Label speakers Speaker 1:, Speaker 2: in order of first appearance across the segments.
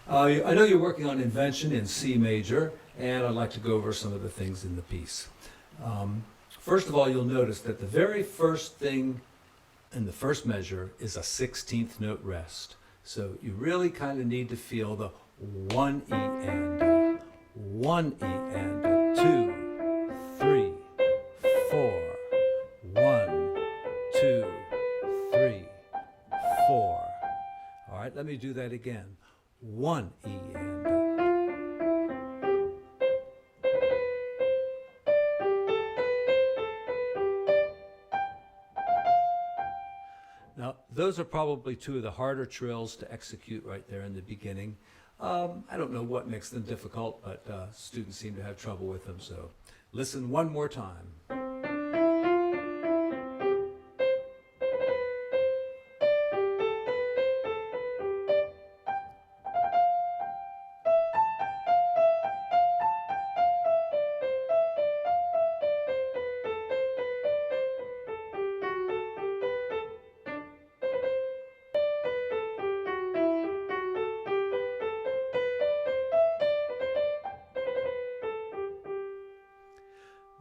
Speaker 1: I know you're working on Invention in C major, and I'd like to go over some of the things in the piece. First of all, you'll notice that the very first thing in the first measure is a 16th note rest. So you really kind of need to feel the 1E and 1E and 2, 3, 4, 1, 2, 3, 4. All right, let me do that again. 1E and Now, those are probably two of the harder trills to execute right there in the beginning. I don't know what makes them difficult, but students seem to have trouble with them, so listen one more time.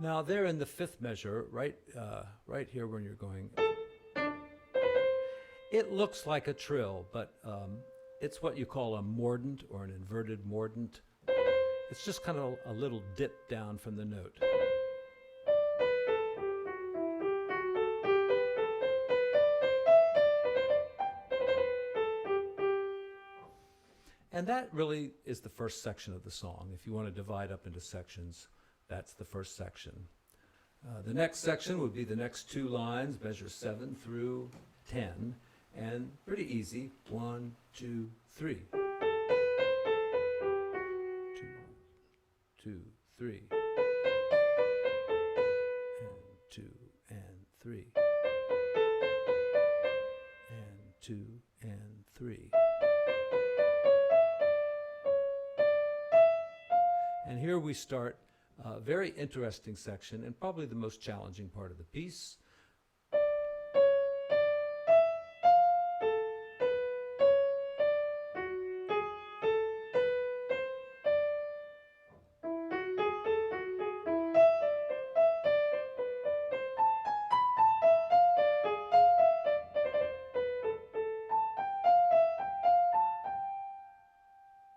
Speaker 1: Now there in the fifth measure, right here when you're going, it looks like a trill, but it's what you call a mordant or an inverted mordant. It's just kind of a little dip down from the note. And that really is the first section of the song. If you want to divide up into sections, that's the first section. The next section would be the next two lines, measure 7 through 10, and pretty easy. 1, 2, 3. 2, 2, 3. And 2 and 3. And 2 and 3. And here we start a very interesting section and probably the most challenging part of the piece.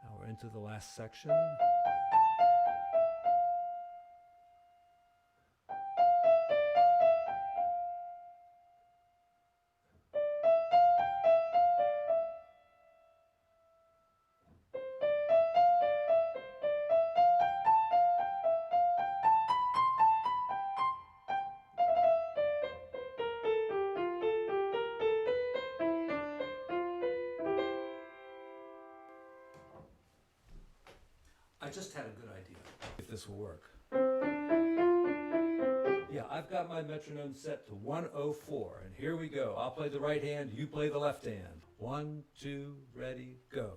Speaker 1: Now we're into the last section. I just had a good idea, if this will work. Yeah, I've got my metronome set to 104, and here we go. I'll play the right hand, you play the left hand. 1, 2, ready, go.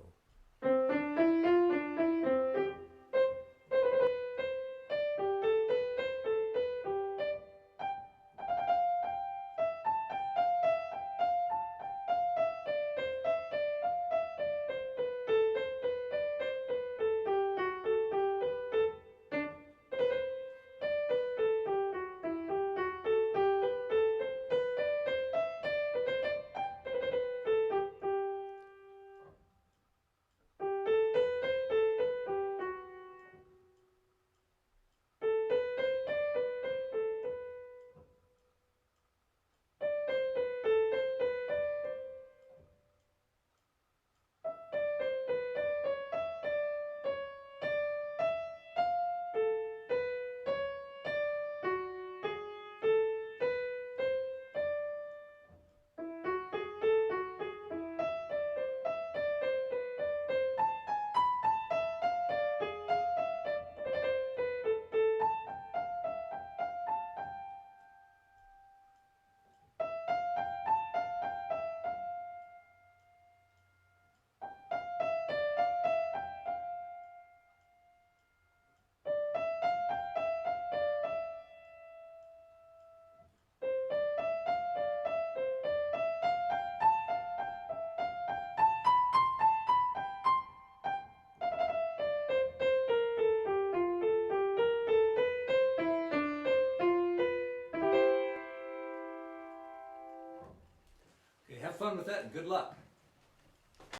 Speaker 1: fun with that and good luck.